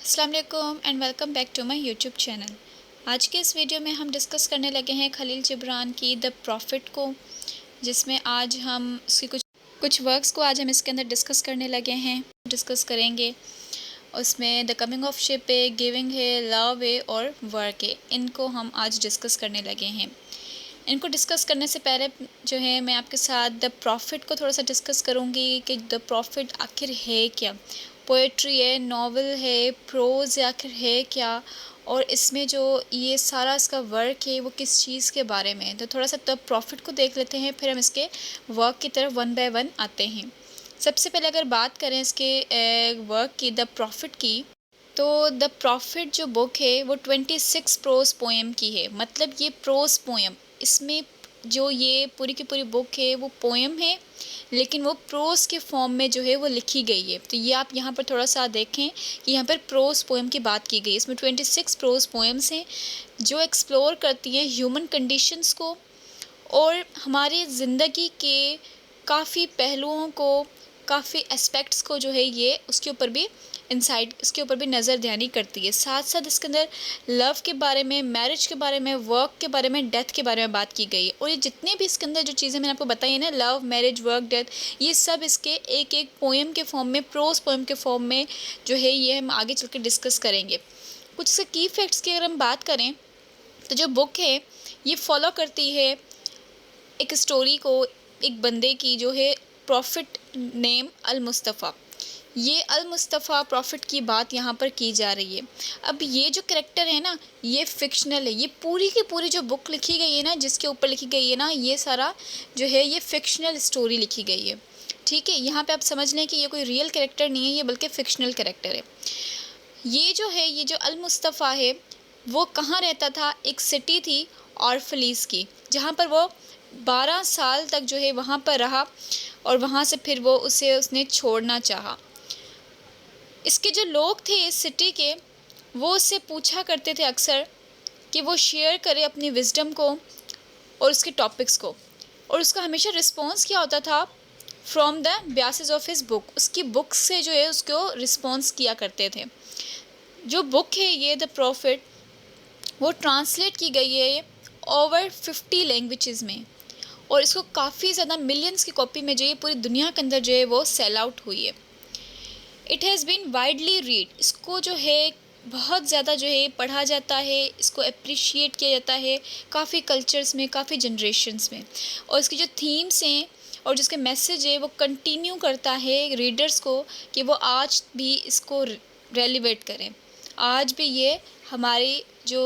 अस्सलाम वालेकुम and welcome back to my YouTube channel. आज के इस वीडियो में हम डिस्कस करने लगे हैं खलील जिब्रान की द प्रॉफिट को, जिसमें आज हम उसकी कुछ वर्क्स को आज हम इसके अंदर डिस्कस करने लगे हैं, डिस्कस करेंगे। उसमें द कमिंग ऑफ शिप है, गिविंग है, लव है और वर्क है, इनको हम आज डिस्कस करने लगे हैं। इनको डिस्कस करने से पहले जो है मैं आपके साथ द प्रॉफिट को थोड़ा सा डिस्कस करूँगी कि द प्रॉफिट आखिर है क्या। पोएट्री है, नॉवल है, प्रोज़ आखिर है क्या, और इसमें जो ये सारा इसका वर्क है वो किस चीज़ के बारे में है। तो थोड़ा सा द प्रॉफिट को देख लेते हैं, फिर हम इसके वर्क की तरफ वन बाय वन आते हैं। सबसे पहले अगर बात करें इसके वर्क की, द प्रॉफिट की, तो द प्रॉफिट जो बुक है वो 26 प्रोज पोएम की है। मतलब ये प्रोज पोएम, इसमें जो ये पूरी की पूरी बुक है वो पोएम है, लेकिन वो प्रोज के फॉर्म में जो है वो लिखी गई है। तो ये आप यहाँ पर थोड़ा सा देखें कि यहाँ पर प्रोज पोएम की बात की गई है। इसमें 26 प्रोज पोएम्स हैं जो एक्सप्लोर करती हैं ह्यूमन कंडीशंस को और हमारी ज़िंदगी के काफ़ी पहलुओं को, काफ़ी एस्पेक्ट्स को जो है ये उसके ऊपर भी इंसाइट, इसके ऊपर भी नज़र दयानी करती है। साथ साथ इसके अंदर लव के बारे में, मैरिज के बारे में, वर्क के बारे में, डेथ के बारे में बात की गई है। और ये जितने भी इसके अंदर जो चीज़ें मैंने आपको बताई है ना, लव, मैरिज, वर्क, डेथ, ये सब इसके एक एक पोएम के फॉर्म में, प्रोज पोएम के फॉर्म में जो है ये हम आगे चल के डिस्कस करेंगे। कुछ से की फैक्ट्स की अगर हम बात करें तो जो बुक है ये फॉलो करती है एक स्टोरी को, एक बंदे की जो है प्रॉफिट नेम अल मुस्तफ़ा। ये अल मुस्तफ़ा प्रॉफिट की बात यहाँ पर की जा रही है। अब ये जो करेक्टर है ना, ये फ़िक्शनल है। ये पूरी की पूरी जो बुक लिखी गई है ना, जिसके ऊपर लिखी गई है ना, ये सारा जो है ये फ़िक्शनल स्टोरी लिखी गई है। ठीक है, यहाँ पे आप समझ लें कि ये कोई रियल करेक्टर नहीं है, ये बल्कि फ़िक्शनल करेक्टर है। ये जो है, ये जो अल मुस्तफ़ा है वो कहाँ रहता था, एक सिटी थी ऑर्फलीज़ की, जहाँ पर वो 12 साल तक जो है वहाँ पर रहा और वहाँ से फिर वो उसने छोड़ना चाहा। इसके जो लोग थे इस सिटी के, वो उससे पूछा करते थे अक्सर कि वो शेयर करे अपनी विज़डम को और उसके टॉपिक्स को, और उसका हमेशा रिस्पॉन्स क्या होता था, from the basis of his book, उसकी बुक से जो है उसको रिस्पॉन्स किया करते थे। जो बुक है ये द प्रॉफिट, वो ट्रांसलेट की गई है ओवर 50 लैंग्वेजेस में, और इसको काफ़ी ज़्यादा मिलियंस की कॉपी में जो है पूरी दुनिया के अंदर जो है वो सेल आउट हुई है। It has been widely read, इसको जो है बहुत ज़्यादा जो है पढ़ा जाता है, इसको अप्रिशिएट किया जाता है काफ़ी कल्चर्स में, काफ़ी जनरेशन्स में। और इसकी जो थीम्स हैं और जिसके मैसेज है वो कंटिन्यू करता है रीडर्स को कि वो आज भी इसको रेलिवेट करें। आज भी ये हमारी जो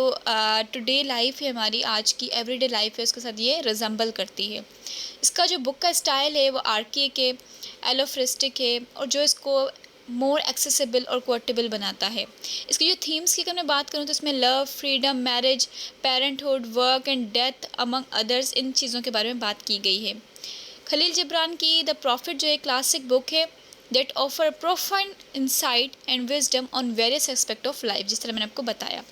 टुडे लाइफ है, हमारी आज की एवरीडे लाइफ है, उसके साथ ये रिजेंबल करती है। इसका जो बुक का स्टाइल है वो आर्किक है, एलोफ्रिस्टिक है, और जो इसको मोर एक्सेसिबल और क्वोटेबल बनाता है। इसकी जो थीम्स की अगर मैं बात करूँ तो इसमें love, freedom, marriage, parenthood, work and death among others, इन चीज़ों के बारे में बात की गई है। खलील जिब्रान की द प्रॉफिट जो एक क्लासिक बुक है that offer profound insight and wisdom on various aspect of life, जिस तरह मैंने आपको बताया।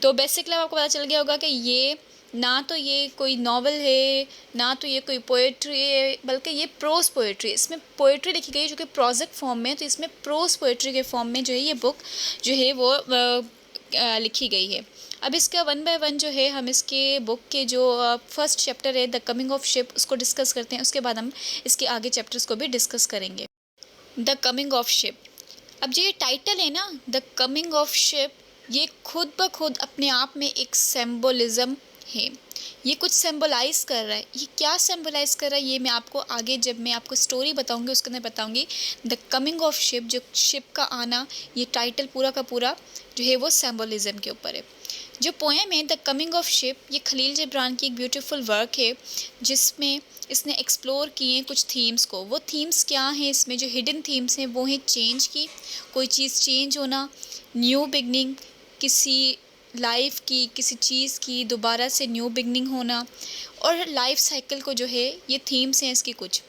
तो बेसिकली आपको पता चल गया होगा कि ये ना तो ये कोई नॉवल है, ना तो ये कोई पोएट्री है, बल्कि ये प्रोज पोएट्री है। इसमें पोएट्री लिखी गई है जो कि प्रोजेक्ट फॉर्म में, तो इसमें प्रोज पोएट्री के फॉर्म में जो है ये बुक जो है वो लिखी गई है। अब इसका वन बाय वन जो है हम इसके बुक के जो फर्स्ट चैप्टर है द कमिंग ऑफ शिप, उसको डिस्कस करते हैं। उसके बाद हम इसके आगे चैप्टर्स को भी डिस्कस करेंगे। द कमिंग ऑफ शिप, अब जो ये टाइटल है ना द कमिंग ऑफ शिप, ये खुद ब खुद अपने आप में एक सिंबोलिज्म है। ये कुछ सिंबलाइज कर रहा है। ये क्या सिंबलाइज कर रहा है ये मैं आपको आगे जब मैं आपको स्टोरी बताऊंगी उसके अंदर बताऊंगी। द कमिंग ऑफ शिप, जो शिप का आना, ये टाइटल पूरा का पूरा जो है वो सिंबलिज्म के ऊपर है। जो पोएम है द कमिंग ऑफ शिप, ये खलील जिब्रान की एक ब्यूटीफुल वर्क है जिसमें इसने एक्सप्लोर किए कुछ थीम्स को। वो थीम्स क्या हैं, इसमें जो हिडन थीम्स हैं वो हैं चेंज की, कोई चीज़ चेंज होना, न्यू बिगनिंग, किसी लाइफ की, किसी चीज़ की दोबारा से न्यू बिगनिंग होना, और लाइफ साइकिल को जो है ये थीम्स हैं इसकी कुछ।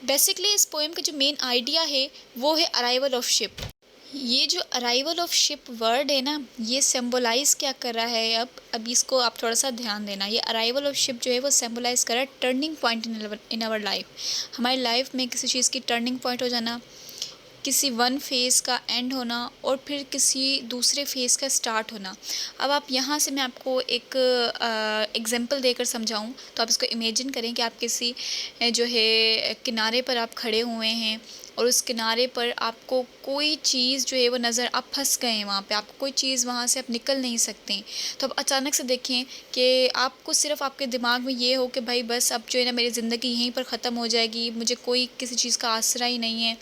बेसिकली इस पोएम का जो मेन आइडिया है वो है अराइवल ऑफ शिप। ये जो अराइवल ऑफ शिप वर्ड है ना, ये सिंबलाइज क्या कर रहा है, अब इसको आप थोड़ा सा ध्यान देना। ये अराइवल ऑफ शिप जो है वो सिंबलाइज कर रहा है turning point in our life. हमारी लाइफ में किसी चीज़ की टर्निंग पॉइंट हो जाना, किसी वन फेज़ का एंड होना और फिर किसी दूसरे फेज़ का स्टार्ट होना। अब आप यहाँ से मैं आपको एक एग्ज़ाम्पल देकर समझाऊँ तो आप इसको इमेजिन करें कि आप किसी जो है किनारे पर आप खड़े हुए हैं और उस किनारे पर आपको कोई चीज़ जो है वो नज़र, आप फँस गए हैं वहाँ पे, आपको कोई चीज़ वहाँ से आप निकल नहीं सकते। तो अब अचानक से देखें कि आपको सिर्फ़ आपके दिमाग में ये हो कि भाई बस अब जो है ना मेरी ज़िंदगी यहीं पर ख़त्म हो जाएगी, मुझे कोई किसी चीज़ का आसरा ही नहीं है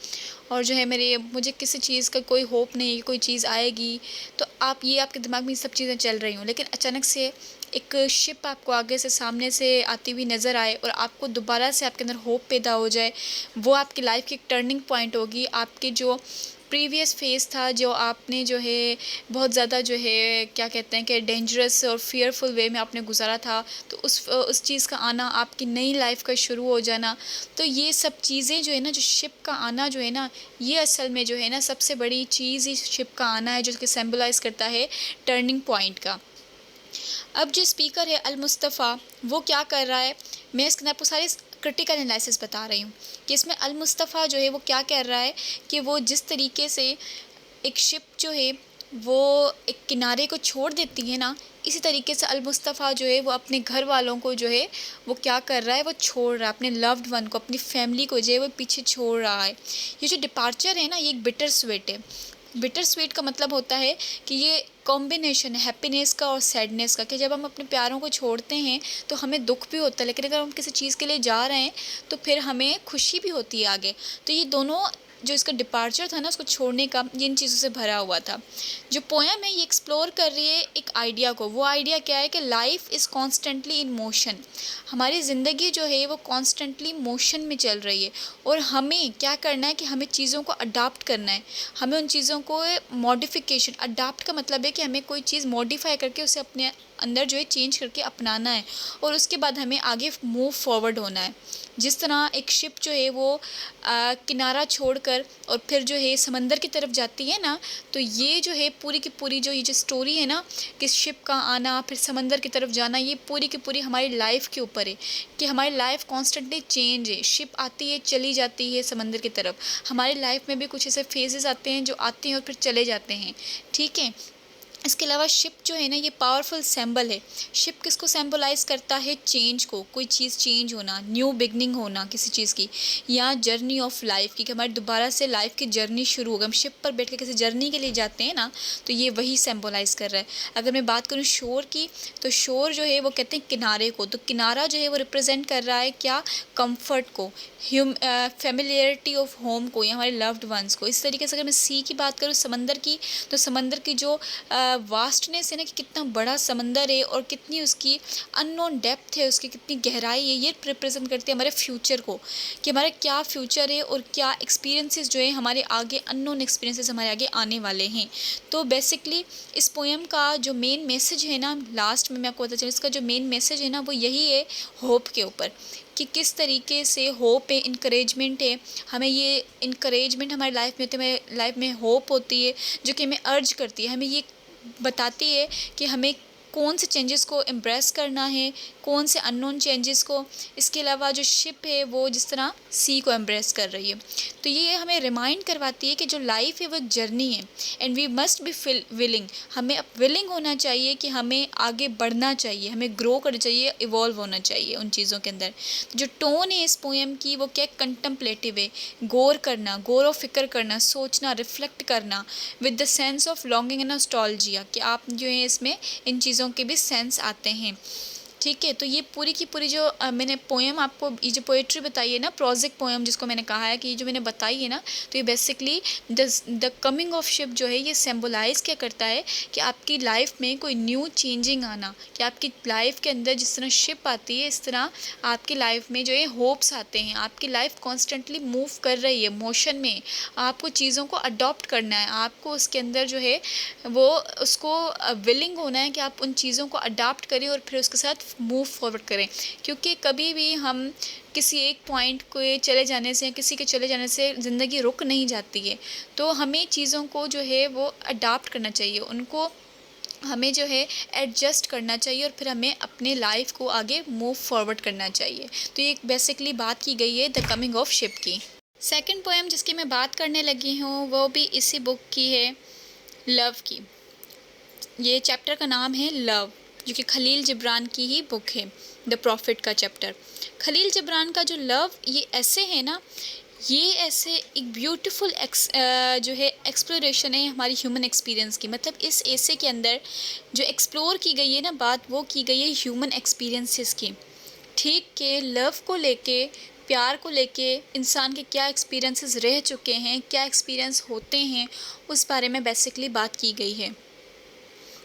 और जो है मुझे किसी चीज़ का कोई होप नहीं है, कोई चीज़ आएगी। तो आपके दिमाग में ये सब चीज़ें चल रही हों, लेकिन अचानक से एक शिप आपको आगे से सामने से आती हुई नज़र आए और आपको दोबारा से आपके अंदर होप पैदा हो जाए। वो आपकी लाइफ की एक टर्निंग पॉइंट होगी। आपके जो प्रीवियस फेज़ था, जो आपने जो है बहुत ज़्यादा जो है क्या कहते हैं कि डेंजरस और फ़ियरफुल वे में आपने गुज़ारा था, तो उस चीज़ का आना, आपकी नई लाइफ़ का शुरू हो जाना, तो ये सब चीज़ें जो है ना, जो शिप का आना जो है ना, ये असल में जो है ना सबसे बड़ी चीज़ ही शिप का आना है, जो कि सिंबलाइज़ करता है टर्निंग पॉइंट का। अब जो स्पीकर है अल मुस्तफ़ा, वो क्या कर रहा है, मैं इसके अंदर आपको सारे क्रिटिकल एनालिसिस बता रही हूँ कि इसमें अल मुस्तफ़ा जो है वो क्या कह रहा है कि वो जिस तरीके से एक शिप जो है वो एक किनारे को छोड़ देती है ना, इसी तरीके से अल मुस्तफ़ा जो है वो अपने घर वालों को जो है वो क्या कर रहा है, वो छोड़ रहा है, अपने लव्ड वन को, अपनी फैमिली को जो है वो पीछे छोड़ रहा है। ये जो डिपार्चर है ना, ये एक बिटर स्वीट है। बिटर स्वीट का मतलब होता है कि ये कॉम्बिनेशन है हैप्पीनेस का और सैडनेस का, कि जब हम अपने प्यारों को छोड़ते हैं तो हमें दुख भी होता है, लेकिन अगर हम किसी चीज़ के लिए जा रहे हैं तो फिर हमें खुशी भी होती है आगे। तो ये दोनों, जो इसका डिपार्चर था ना उसको छोड़ने का, ये इन चीज़ों से भरा हुआ था। जो पोएम है ये एक्सप्लोर कर रही है एक आइडिया को। वो आइडिया क्या है कि life is constantly in motion. हमारी ज़िंदगी जो है वो कॉन्स्टेंटली मोशन में चल रही है और हमें क्या करना है कि हमें चीज़ों को अडाप्ट करना है। हमें उन चीज़ों को मॉडिफिकेशन, अडाप्ट का मतलब है कि हमें कोई चीज़ मॉडिफाई करके उसे अपने अंदर जो है चेंज करके अपनाना है और उसके बाद हमें आगे मूव फॉरवर्ड होना है। जिस तरह एक शिप जो है वो किनारा छोड़कर और फिर जो है समंदर की तरफ जाती है ना, तो ये जो है पूरी की पूरी जो ये जो स्टोरी है ना कि शिप का आना फिर समंदर की तरफ जाना, ये पूरी की पूरी हमारी लाइफ के ऊपर है कि हमारी लाइफ कॉन्स्टेंटली चेंज है। शिप आती है, चली जाती है समंदर की तरफ। हमारी लाइफ में भी कुछ ऐसे फेजेस आते हैं जो आते हैं और फिर चले जाते हैं, ठीक है। इसके अलावा शिप जो है ना ये पावरफुल सिंबल है। शिप किसको सिंबलाइज़ करता है, चेंज को, कोई चीज़ चेंज होना, न्यू बिगनिंग होना किसी चीज़ की, या जर्नी ऑफ लाइफ की, कि हमारी दोबारा से लाइफ की जर्नी शुरू होगा। हम शिप पर बैठ के किसी जर्नी के लिए जाते हैं ना, तो ये वही सिंबलाइज़ कर रहा है। अगर मैं बात करूँ शोर की, तो शोर जो है वो कहते हैं किनारे को, तो किनारा जो है वो रिप्रेजेंट कर रहा है क्या, कम्फर्ट को, फेमिलियरिटी ऑफ होम को या हमारे लव्ड वंस को। इस तरीके से अगर मैं सी की बात करूँ समंदर की, तो समंदर की जो वास्टनेस है ना, कि कितना बड़ा समंदर है और कितनी उसकी अननोन डेप्थ है, उसकी कितनी गहराई है, ये रिप्रेजेंट करती है हमारे फ्यूचर को, कि हमारा क्या फ्यूचर है और क्या एक्सपीरियंसेस जो है हमारे आगे, अननोन एक्सपीरियंसेस हमारे आगे आने वाले हैं। तो बेसिकली इस पोएम का जो मेन मैसेज है ना, लास्ट में मैं आपको पता चला, इसका जो मेन मैसेज है ना वो यही है, होप के ऊपर, कि किस तरीके से होप है, इनकरेजमेंट है। हमें ये इनकरेजमेंट हमारी लाइफ में होती है, हमारी लाइफ में होप होती है जो कि हमें अर्ज करती है, हमें ये बताती है कि हमें कौन से चेंजेस को एम्ब्रेस करना है, कौन से अननोन चेंजेस को। इसके अलावा जो शिप है वो जिस तरह सी को एम्ब्रेस कर रही है, तो ये हमें रिमाइंड करवाती है कि जो लाइफ है वो एक जर्नी है and we must be willing. हमें अब विलिंग होना चाहिए कि हमें आगे बढ़ना चाहिए, हमें ग्रो करना चाहिए, इवॉल्व होना चाहिए उन चीज़ों के अंदर। तो जो टोन है इस पोएम की वो क्या, कंटम्पलेटिव है, गौर करना, गौर व फिक्र करना, सोचना, रिफ्लेक्ट करना with the sense of longing and nostalgia, कि आप जो है इसमें इन चीज़ों के भी सेंस आते हैं, ठीक है। तो ये पूरी की पूरी जो मैंने पोएम आपको, ये जो पोएट्री बताई है ना, प्रोजिक पोएम जिसको मैंने कहा है कि ये जो मैंने बताई है ना, तो ये basically the coming of ship जो है ये सिंबलाइज क्या करता है कि आपकी लाइफ में कोई न्यू चेंजिंग आना, कि आपकी लाइफ के अंदर जिस तरह शिप आती है इस तरह आपकी लाइफ में जो है होप्स आते हैं। आपकी लाइफ कॉन्स्टेंटली मूव कर रही है, मोशन में, आपको चीज़ों को अडॉप्ट करना है, आपको उसके अंदर जो है वो उसको विलिंग होना है कि आप उन चीज़ों को अडॉप्ट करें और फिर उसके साथ मूव फॉरवर्ड करें। क्योंकि कभी भी हम किसी एक पॉइंट को चले जाने से, किसी के चले जाने से ज़िंदगी रुक नहीं जाती है। तो हमें चीज़ों को जो है वो अडॉप्ट करना चाहिए, उनको हमें जो है एडजस्ट करना चाहिए और फिर हमें अपने लाइफ को आगे मूव फॉरवर्ड करना चाहिए। तो ये बेसिकली बात की गई है द कमिंग ऑफ शिप की। सेकंड पोएम जिसकी मैं बात करने लगी हूँ वो भी इसी बुक की है, लव की। ये चैप्टर का नाम है लव, जो कि खलील जिब्रान की ही बुक है, द प्रॉफिट का चैप्टर। खलील जिब्रान का जो लव, ये ऐसे है ना, ये ऐसे एक ब्यूटीफुल जो है एक्सप्लोरेशन है हमारी ह्यूमन एक्सपीरियंस की। मतलब इस ऐसे के अंदर जो एक्सप्लोर की गई है ना बात, वो की गई है ह्यूमन एक्सपीरियंसेस की। ठीक के लव को लेके, प्यार को लेके इंसान के क्या एक्सपीरियंसेस रह चुके हैं, क्या एक्सपीरियंस होते हैं, उस बारे में बेसिकली बात की गई है।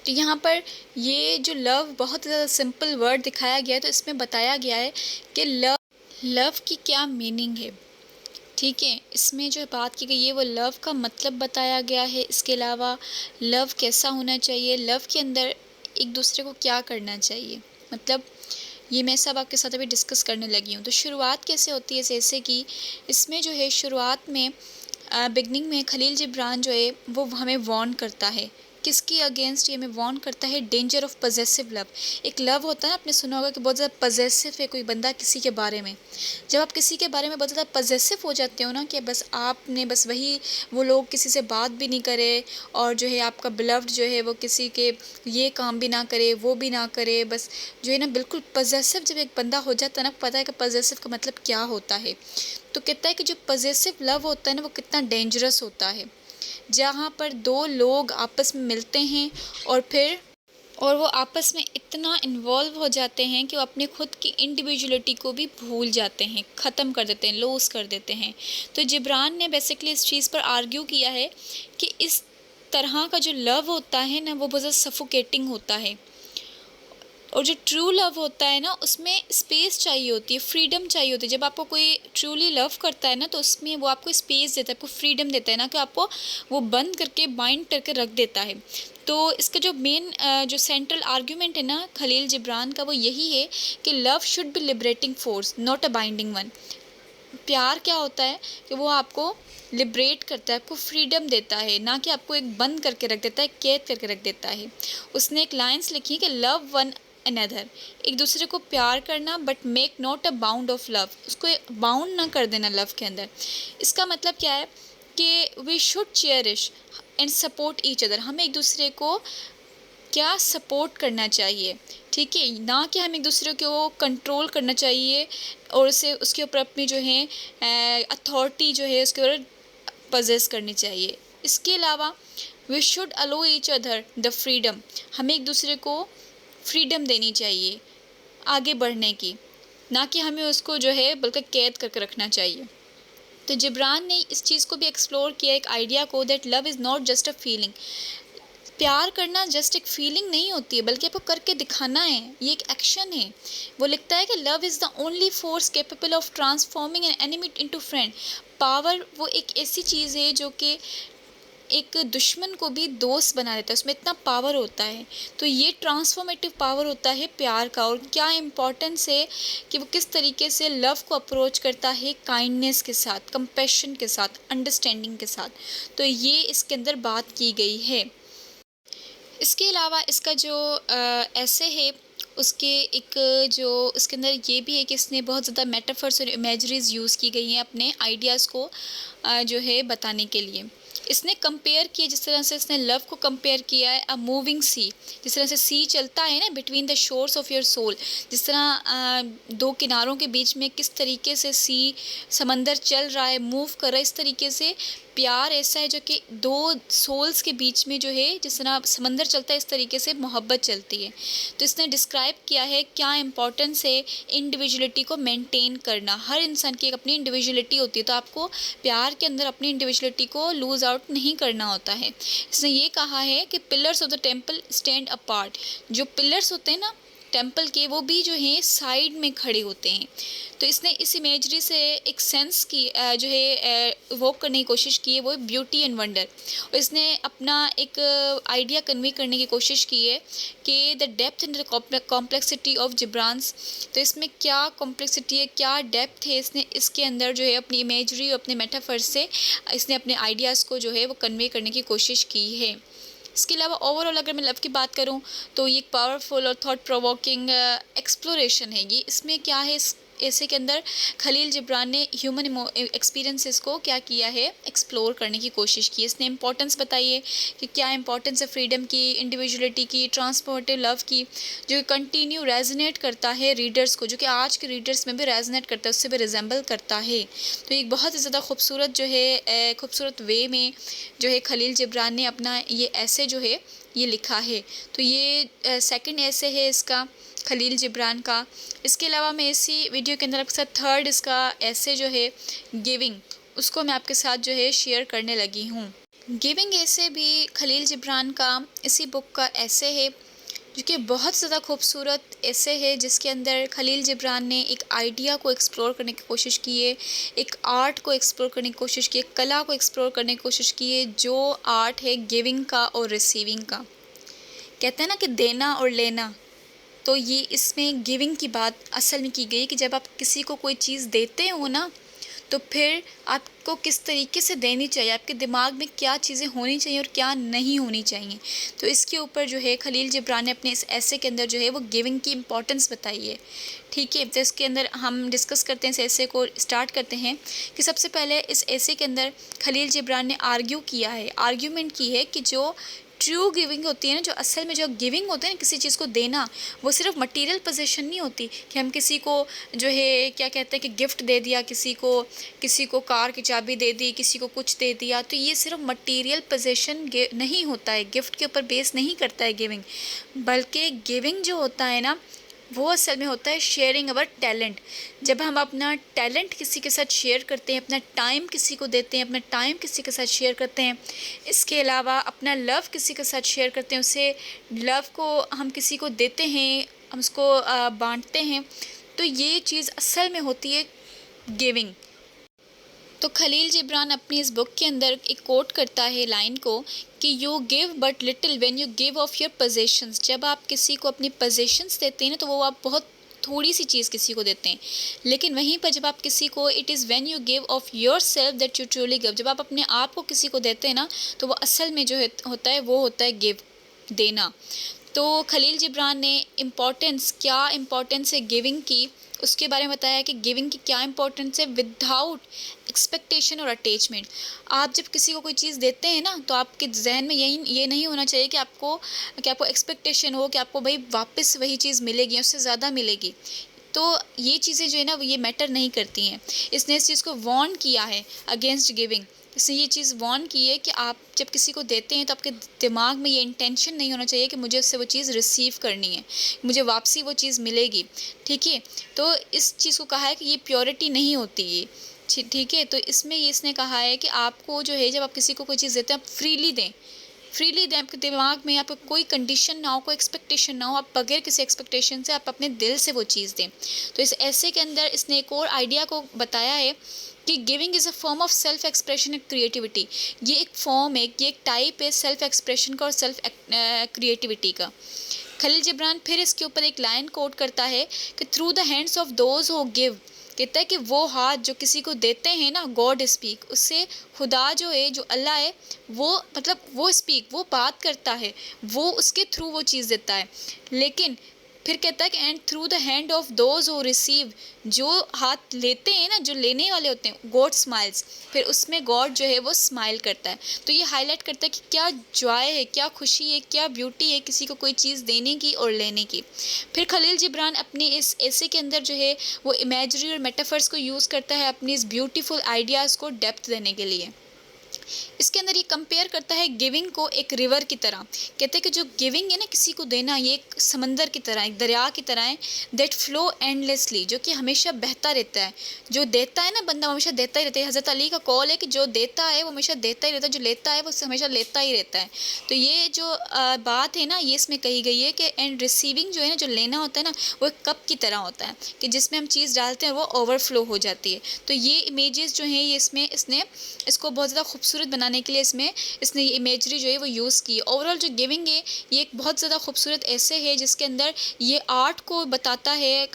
तो यहाँ पर ये जो लव बहुत ज़्यादा सिंपल वर्ड दिखाया गया है, तो इसमें बताया गया है कि लव की क्या मीनिंग है। ठीक है, इसमें जो बात की गई है वो लव का मतलब बताया गया है। इसके अलावा लव कैसा होना चाहिए, लव के अंदर एक दूसरे को क्या करना चाहिए, मतलब ये मैं सब आपके साथ अभी डिस्कस करने लगी हूँ। तो शुरुआत कैसे होती है, जैसे कि इसमें जो है शुरुआत में बिगनिंग में खलील जिब्रान जो है वो हमें वार्न करता है। किसकी अगेंस्ट? ये हमें वार्न करता है डेंजर ऑफ पजेसिव लव। एक लव होता है ना, आपने सुना होगा कि बहुत ज़्यादा पजेसिव है कोई बंदा किसी के बारे में। जब आप किसी के बारे में बहुत ज़्यादा पजेसिव हो जाते हो ना, कि बस आपने बस वही, वो लोग किसी से बात भी नहीं करे, और जो है आपका बिलव्ड जो है वो किसी के ये काम भी ना करे, वो भी ना करे, बस जो है ना बिल्कुल पजेसिव जब एक बंदा हो जाता है ना, पता है कि पजेसिव का मतलब क्या होता है। तो कहता है कि जो पजेसिव लव होता है ना वो कितना डेंजरस होता है, जहाँ पर दो लोग आपस में मिलते हैं और वो आपस में इतना इन्वॉल्व हो जाते हैं कि वो अपने खुद की इंडिविजुअलिटी को भी भूल जाते हैं, ख़त्म कर देते हैं, लॉस कर देते हैं। तो जिब्रान ने बेसिकली इस चीज़ पर आर्ग्यू किया है कि इस तरह का जो लव होता है ना वो बहुत ज़्यादा सफोकेटिंग होता है, और जो ट्रू लव होता है ना उसमें स्पेस चाहिए होती है, फ्रीडम चाहिए होती है। जब आपको कोई ट्रूली लव करता है ना तो उसमें वो आपको स्पेस देता है, आपको फ्रीडम देता है ना, कि आपको वो बंद करके बाइंड करके रख देता है। तो इसका जो मेन जो सेंट्रल आर्ग्यूमेंट है ना खलील जिब्रान का, वो यही है कि love should be liberating force, not a binding one. प्यार क्या होता है कि वो आपको लिबरेट करता है, आपको फ्रीडम देता है, ना कि आपको एक बंद करके रख देता है, कैद करके रख देता है। उसने एक लाइन्स लिखी कि लव वन अनदर, एक दूसरे को प्यार करना, but make not a bound of love, उसको बाउंड ना कर देना लव के अंदर। इसका मतलब क्या है कि we should cherish and support each other, हमें एक दूसरे को क्या सपोर्ट करना चाहिए। ठीक है, ना कि हम एक दूसरे को कंट्रोल करना चाहिए और उसे उसके ऊपर अपनी जो है अथॉरिटी जो है उसके ऊपर पजेस करनी चाहिए। इसके अलावा we should allow each other the freedom, हमें एक दूसरे को फ्रीडम देनी चाहिए आगे बढ़ने की, ना कि हमें उसको जो है बल्कि कैद करके रखना चाहिए। तो जिब्रान ने इस चीज़ को भी एक्सप्लोर किया, एक आइडिया को, that love is not just a feeling. प्यार करना जस्ट एक फीलिंग नहीं होती है, बल्कि आपको करके दिखाना है, ये एक एक्शन है। वो लिखता है कि love is the only force capable of transforming an enemy into friend. Power वो एक ऐसी चीज़ है जो कि एक दुश्मन को भी दोस्त बना देता है, उसमें इतना पावर होता है। तो ये ट्रांसफॉर्मेटिव पावर होता है प्यार का, और क्या इम्पोर्टेंस है कि वो किस तरीके से लव को अप्रोच करता है, काइंडनेस के साथ, कंपैशन के साथ, अंडरस्टैंडिंग के साथ। तो ये इसके अंदर बात की गई है। इसके अलावा इसका जो ऐसे है उसके एक जो उसके अंदर ये भी है कि इसने बहुत ज़्यादा मेटाफर्स और इमेजरीज यूज़ की गई हैं अपने आइडियाज़ को जो है बताने के लिए। इसने कंपेयर किया, जिस तरह से इसने लव को कंपेयर किया है अ मूविंग सी, जिस तरह से सी चलता है ना between the shores of your soul, जिस तरह दो किनारों के बीच में किस तरीके से सी समंदर चल रहा है, मूव कर रहा है, इस तरीके से प्यार ऐसा है जो कि दो सोल्स के बीच में जो है जिस तरह समंदर चलता है इस तरीके से मोहब्बत चलती है। तो इसने डिस्क्राइब किया है क्या इम्पोर्टेंस है इंडिविजुअलिटी को मेंटेन करना। हर इंसान की एक अपनी इंडिविजुअलिटी होती है, तो आपको प्यार के अंदर अपनी इंडिविजुअलिटी को लूज़ आउट नहीं करना होता है। इसने ये कहा है कि pillars of the temple stand apart, जो पिलर्स होते हैं ना टेम्पल के, वो भी जो है साइड में खड़े होते हैं। तो इसने इस इमेजरी से एक सेंस की जो है वॉक करने की कोशिश की है, वो ब्यूटी एंड वंडर। और इसने अपना एक आइडिया कन्वे करने की कोशिश की है कि the depth and the complexity of Gibran's. तो इसमें क्या कॉम्प्लेक्सिटी है, क्या डेप्थ है, इसने इसके अंदर जो है अपनी इमेजरी और अपने मेटाफर से इसने अपने आइडियाज़ को जो है वो कन्वे करने की कोशिश की है। इसके अलावा ओवरऑल अगर मैं लव की बात करूं तो ये एक पावरफुल और थॉट प्रोवोकिंग एक्सप्लोरेशन है। ये इसमें क्या है, इस ऐसे के अंदर खलील जिब्रान ने ह्यूमन एक्सपीरियंसेस को क्या किया है, एक्सप्लोर करने की कोशिश की। इसने इंपॉर्टेंस बताई है कि क्या इंपॉर्टेंस है फ्रीडम की, इंडिविजुअलिटी की, ट्रांसफॉर्मेटिव लव की, जो कंटिन्यू रेजोनेट करता है रीडर्स को, जो कि आज के रीडर्स में भी रेजोनेट करता है, उससे भी रिजेंबल करता है। तो एक बहुत ही ज़्यादा खूबसूरत जो है खूबसूरत वे में जो है खलील जिब्रान ने अपना ये ऐसे जो है ये लिखा है। तो ये सेकंड ऐसे है इसका खलील जिब्रान का। इसके अलावा मैं इसी वीडियो के अंदर आपके साथ थर्ड इसका ऐसे जो है गिविंग, उसको मैं आपके साथ जो है शेयर करने लगी हूँ। गिविंग ऐसे भी खलील जिब्रान का इसी बुक का ऐसे है, जो कि बहुत ज़्यादा खूबसूरत ऐसे है, जिसके अंदर खलील जिब्रान ने एक आइडिया को एक्सप्लोर करने की कोशिश की है, एक आर्ट को एक्सप्लोर करने की कोशिश की है, कला को एक्सप्लोर करने की कोशिश की है, जो आर्ट है गिविंग का और रिसीविंग का। कहते हैं ना कि देना और लेना, तो ये इसमें गिविंग की बात असल में की गई कि जब आप किसी को कोई चीज़ देते हो ना, तो फिर आपको किस तरीके से देनी चाहिए, आपके दिमाग में क्या चीज़ें होनी चाहिए और क्या नहीं होनी चाहिए। तो इसके ऊपर जो है खलील जिब्रान ने अपने इस ऐसे के अंदर जो है वो गिविंग की इम्पोर्टेंस बताई है। ठीक है, तो इसके अंदर हम डिस्कस करते हैं, इस ऐसे को स्टार्ट करते हैं कि सबसे पहले इस ऐसे के अंदर खलील जिब्रान ने आर्ग्यूमेंट की है कि जो ट्रू गिविंग होती है ना, जो असल में जो गिविंग होती है ना, किसी चीज़ को देना, वो सिर्फ मटेरियल पोजीशन नहीं होती कि हम किसी को जो है क्या कहते हैं कि गिफ्ट दे दिया, किसी को कार की चाबी दे दी, किसी को कुछ दे दिया, तो ये सिर्फ मटेरियल पोजीशन नहीं होता है, गिफ्ट के ऊपर बेस नहीं करता है गिविंग। बल्कि गिविंग जो होता है ना, वो असल में होता है शेयरिंग अवर टैलेंट। जब हम अपना टैलेंट किसी के साथ शेयर करते हैं, अपना टाइम किसी को देते हैं, अपना टाइम किसी के साथ शेयर करते हैं, इसके अलावा अपना लव किसी के साथ शेयर करते हैं, उसे लव को हम किसी को देते हैं, हम उसको बांटते हैं, तो ये चीज़ असल में होती है गिविंग। तो खलील जिब्रान अपनी इस बुक के अंदर एक कोट करता है लाइन को कि you give but little when you give of your possessions. जब आप किसी को अपनी पोजेशंस देते हैं ना, तो वो आप बहुत थोड़ी सी चीज़ किसी को देते हैं, लेकिन वहीं पर जब आप किसी को, it is when you give of your self that you truly give. जब आप अपने आप को किसी को देते हैं ना, तो वो असल में जो होता है वो होता है गिव, देना। तो खलील जिब्रान ने क्या इम्पोर्टेंस है गिविंग की, उसके बारे में बताया कि गिविंग की क्या इंपॉर्टेंस है विदाउट एक्सपेक्टेशन और अटैचमेंट। आप जब किसी को कोई चीज़ देते हैं ना, तो आपके जहन में ये नहीं होना चाहिए कि आपको एक्सपेक्टेशन हो कि आपको भाई वापस वही चीज़ मिलेगी, उससे ज़्यादा मिलेगी। तो ये चीज़ें जो है ना, ये मैटर नहीं करती हैं। इसने इस चीज़ को वार्न किया है अगेंस्ट गिविंग। इसने ये चीज़ वार्न की है कि आप जब किसी को देते हैं, तो आपके दिमाग में ये इंटेंशन नहीं होना चाहिए कि मुझे उससे वो चीज़ रिसीव करनी है, मुझे वापसी वो चीज़ मिलेगी। ठीक है, तो इस चीज़ को कहा है कि ये प्योरिटी नहीं होती है। ठीक है, तो इसमें ये इसने कहा है कि आपको जो है, जब आप किसी को कोई चीज़ देते हैं, आप फ्रीली दें, आपके दिमाग में आपको कोई कंडीशन ना हो, कोई एक्सपेक्टेशन ना हो, आप बगैर किसी एक्सपेक्टेशन से आप अपने दिल से वो चीज़ दें। तो इस ऐसे के अंदर इसने एक और आइडिया को बताया है कि giving is a form of self expression and creativity. ये एक फॉर्म है, ये एक टाइप है सेल्फ एक्सप्रेशन का और सेल्फ क्रिएटिविटी का। खलील जिब्रान फिर इसके ऊपर एक लाइन कोट करता है कि through the hands of those who give, कहता है कि वो हाथ जो किसी को देते हैं ना, गॉड स्पीक, उससे खुदा जो है, जो अल्लाह है, वो मतलब वो स्पीक, वो बात करता है, वो उसके थ्रू वो चीज़ देता है। लेकिन फिर कहता है कि and through the hand of those who receive, जो हाथ लेते हैं ना, जो लेने वाले होते हैं, गॉड स्माइल्स, फिर उसमें गॉड जो है वो स्माइल करता है। तो ये हाईलाइट करता है कि क्या जॉय है, क्या खुशी है, क्या ब्यूटी है किसी को कोई चीज़ देने की और लेने की। फिर खलील जिब्रान अपने इस ऐसे के अंदर जो है वो इमेजरी और मेटाफर्स को यूज़ करता है अपनी इस ब्यूटीफुल आइडियाज़ को डेप्थ देने के लिए। इसके अंदर ये कंपेयर करता है गिविंग को एक रिवर की तरह। कहते हैं कि जो गिविंग है ना, किसी को देना, ये एक समंदर की तरह, एक दरिया की तरह है, दैट फ्लो एंडलेसली, जो कि हमेशा बहता रहता है। जो देता है ना बंदा, हमेशा देता ही रहता है। हज़रत अली का कॉल है कि जो देता है वो हमेशा देता ही रहता है, जो लेता है वो हमेशा लेता ही रहता है। तो ये जो बात है ना, ये इसमें कही गई है कि एंड रिसीविंग जो है ना, जो लेना होता है ना, वो एक कप की तरह होता है कि जिसमें हम चीज़ डालते हैं वो ओवरफ्लो हो जाती है। तो ये इमेजेस जो हैं, ये इसमें इसने इसको बहुत ज़्यादा खूबसूरत बनाने के लिए इसने ये इमेजरी जो है वो यूज़ की। ओवरऑल जो गिविंग है ये एक बहुत ज़्यादा खूबसूरत ऐसे है जिसके अंदर ये आर्ट को बताता है।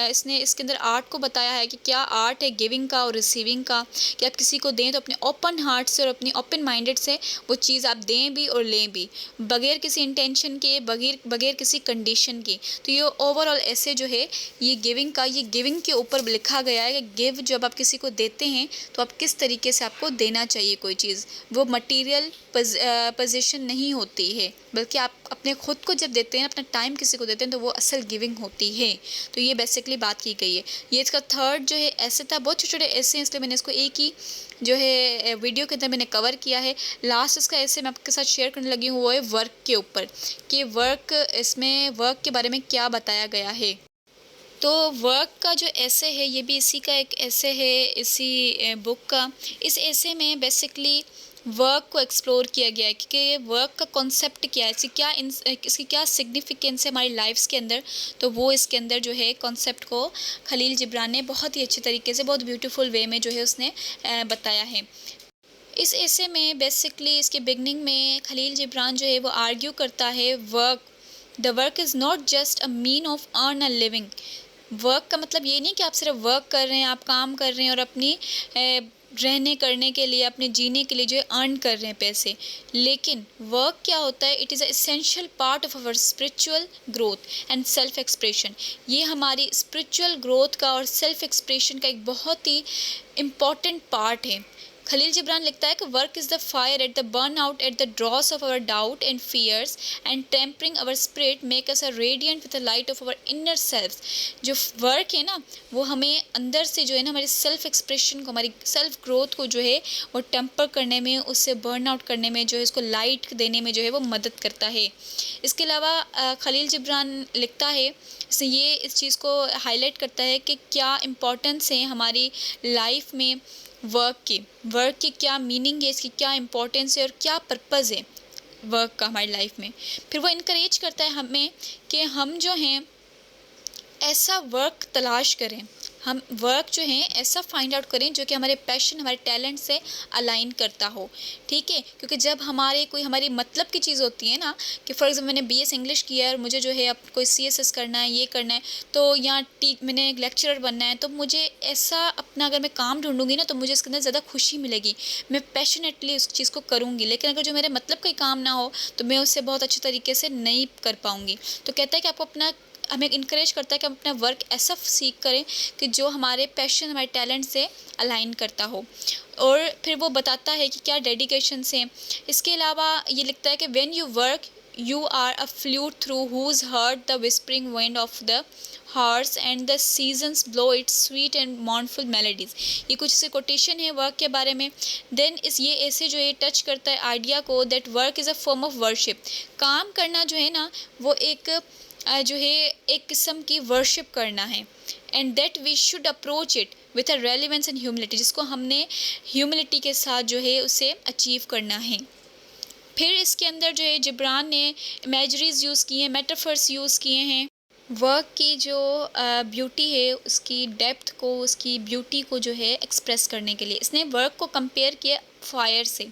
इसने इसके अंदर आर्ट को बताया है कि क्या आर्ट है गिविंग का और रिसीविंग का, कि आप किसी को दें तो अपने ओपन हार्ट से और अपनी ओपन माइंडेड से वो चीज़ आप दें भी और लें भी, बगैर किसी इंटेंशन के, बगैर किसी कंडीशन के। तो ये ओवरऑल ऐसे जो है ये गिविंग के ऊपर लिखा गया है कि गिव, जब आप किसी को देते हैं तो आप किस तरीके से आपको देना चाहिए कोई चीज़। वो मटेरियल पोजीशन नहीं होती है, बल्कि आप अपने खुद को जब देते हैं, अपना टाइम किसी को देते हैं, तो वो असल गिविंग होती है। तो ये बेसिकली बात की गई है। ये इसका थर्ड जो है ऐसे था, बहुत छोटे छोटे ऐसे हैं, इसलिए मैंने इसको एक ही जो है वीडियो के अंदर मैंने कवर किया है। लास्ट इसका ऐसे मैं आपके साथ शेयर करने लगी हूँ वो है वर्क के ऊपर, कि इसमें वर्क के बारे में क्या बताया गया है। तो वर्क का जो ऐसे है ये भी इसी का एक ऐसे है, इसी बुक का। इस ऐसे में बेसिकली वर्क को एक्सप्लोर किया गया है कि ये वर्क का कॉन्सेप्ट क्या है, इसकी क्या सिग्निफिकेंस है हमारी लाइफ्स के अंदर। तो वो इसके अंदर जो है कॉन्सेप्ट को खलील जिब्रान ने बहुत ही अच्छे तरीके से, बहुत ब्यूटीफुल वे में जो है उसने बताया है। इस ऐसे में बेसिकली इसके बिगनिंग में खलील जिब्रान जो है वो आर्ग्यू करता है the work is not just a mean of earn a living. Work का मतलब ये नहीं कि आप सिर्फ वर्क कर रहे हैं, आप काम कर रहे हैं और अपनी रहने करने के लिए, अपने जीने के लिए जो है अर्न कर रहे हैं पैसे। लेकिन वर्क क्या होता है, it is a essential part of our spiritual growth and self expression. ये हमारी स्पिरिचुअल ग्रोथ का और सेल्फ एक्सप्रेशन का एक बहुत ही इम्पॉर्टेंट पार्ट है। खलील जिब्रान लिखता है कि work is the fire at the burn out at the dross of our doubt and fears and tempering our spirit make us a radiant with the light of our inner self. जो work है ना वो हमें अंदर से जो है ना हमारी सेल्फ एक्सप्रेशन को, हमारी सेल्फ ग्रोथ को जो है वो टेम्पर करने में, उससे बर्न आउट करने में, जो है इसको लाइट देने में जो है वो मदद करता है। इसके अलावा खलील जिब्रान लिखता है, ये इस चीज़ को हाईलाइट करता है कि क्या इम्पोर्टेंस है हमारी लाइफ में वर्क की क्या मीनिंग है, इसकी क्या इम्पोर्टेंस है और क्या पर्पज़ है वर्क का हमारी लाइफ में। फिर वो इनकरेज करता है हमें कि हम जो हैं ऐसा वर्क तलाश करें, हम वर्क जो है ऐसा फाइंड आउट करें जो कि हमारे पैशन, हमारे टैलेंट से अलाइन करता हो। ठीक है, क्योंकि जब हमारी मतलब की चीज़ होती है ना, कि फॉर एग्जाम्पल मैंने बीएस इंग्लिश किया है और मुझे जो है अब कोई सीएसएस करना है, ये करना है, तो या मैंने एक लेक्चरर बनना है, तो मुझे ऐसा अपना अगर मैं काम ढूंढूंगी ना तो मुझे इसके अंदर ज़्यादा खुशी मिलेगी, मैं पैशनेटली उस चीज़ को करूँगी। लेकिन अगर जो मेरे मतलब का काम ना हो तो मैं उससे बहुत अच्छे तरीके से नहीं कर पाऊँगी। तो कहता है कि आपको हमें इनकरेज करता है कि हम अपना वर्क ऐसा सीख करें कि जो हमारे पैशन, हमारे टैलेंट से अलाइन करता हो। और फिर वो बताता है कि क्या डेडिकेशंस हैं। इसके अलावा ये लिखता है कि when you work you are a flute through whose heart the whispering wind of the hours and the seasons blow its sweet and mournful melodies. ये कुछ से कोटेशन है वर्क के बारे में। देन ये ऐसे जो है टच करता है आइडिया को that work is a form of worship. काम करना जो है ना वो जो है एक किस्म की वर्शिप करना है, and that we should approach it with a relevance and humility, जिसको हमने ह्यूमिलिटी के साथ जो है उसे अचीव करना है। फिर इसके अंदर जो है जिब्रान ने इमेजरीज यूज़ की हैं, मेटाफर्स यूज़ किए हैं। वर्क की जो ब्यूटी है, उसकी डेप्थ को, उसकी ब्यूटी को जो है एक्सप्रेस करने के लिए इसने वर्क को कंपेयर किया फायर से।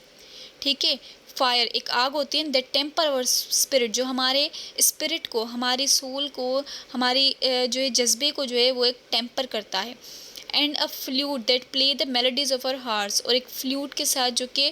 ठीक है, फायर एक आग होती है, दैट टेम्पर और स्पिरिट, जो हमारे स्पिरिट को, हमारी सोल को, हमारी जो है जज्बे को जो है वो एक टेम्पर करता है। And a flute that play the melodies of our hearts, और एक फ्लूट के साथ जो कि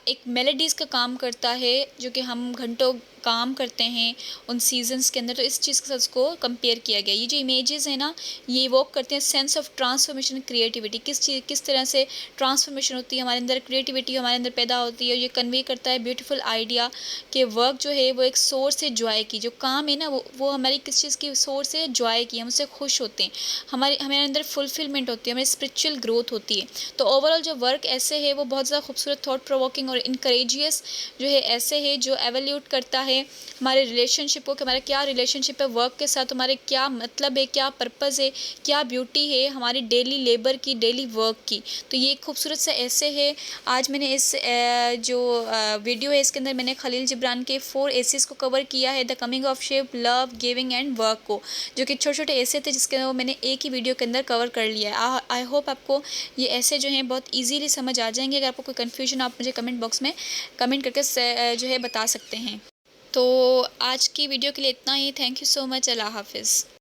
एक मेलोडीज़ का काम करता है, जो कि हम घंटों काम करते हैं उन सीजन्स के अंदर। तो इस चीज़ के साथ उसको कंपेयर किया गया। ये जो इमेजेस हैं ना ये इवोक करते हैं सेंस ऑफ ट्रांसफॉर्मेशन, क्रिएटिविटी, किस तरह से ट्रांसफॉर्मेशन होती है हमारे अंदर, क्रिएटिविटी हमारे अंदर पैदा होती है। ये कन्वे करता है ब्यूटीफुल आइडिया कि वर्क जो है वो एक सोर्स है जॉय की, जो काम है ना वो हमारी किस चीज़ की सोर्स है, जॉय की, हम उससे खुश होते हैं, हमारे अंदर फुलफिलमेंट होती है, हमारी स्पिरिचुअल ग्रोथ होती है। तो ओवरऑल जो वर्क ऐसे है वो बहुत ज़्यादा खूबसूरत, थॉट प्रोवोकिंग और इनकरेजियस जो है ऐसे है, जो एवल्यूट करता है है हमारे रिलेशनशिप को, कि हमारा क्या रिलेशनशिप है वर्क के साथ, हमारे क्या मतलब है, क्या पर्पज़ है, क्या ब्यूटी है हमारी डेली लेबर की, डेली वर्क की। तो ये एक खूबसूरत सा ऐसे है। आज मैंने इस जो वीडियो है इसके अंदर मैंने खलील जिब्रान के 4 एसेस को कवर किया है, the coming of shape, love, giving and work को, जो कि छोटे छोटे ऐसे थे जिसके वो मैंने एक ही वीडियो के अंदर कवर कर लिया है। आई होप आपको ये ऐसे जो हैं बहुत ईजीली समझ आ जाएंगे। अगर आपको कोई कन्फ्यूजन आप मुझे कमेंट बॉक्स में कमेंट करके जो है बता सकते हैं। तो आज की वीडियो के लिए इतना ही। Thank you so much. अल्लाह हाफिज़।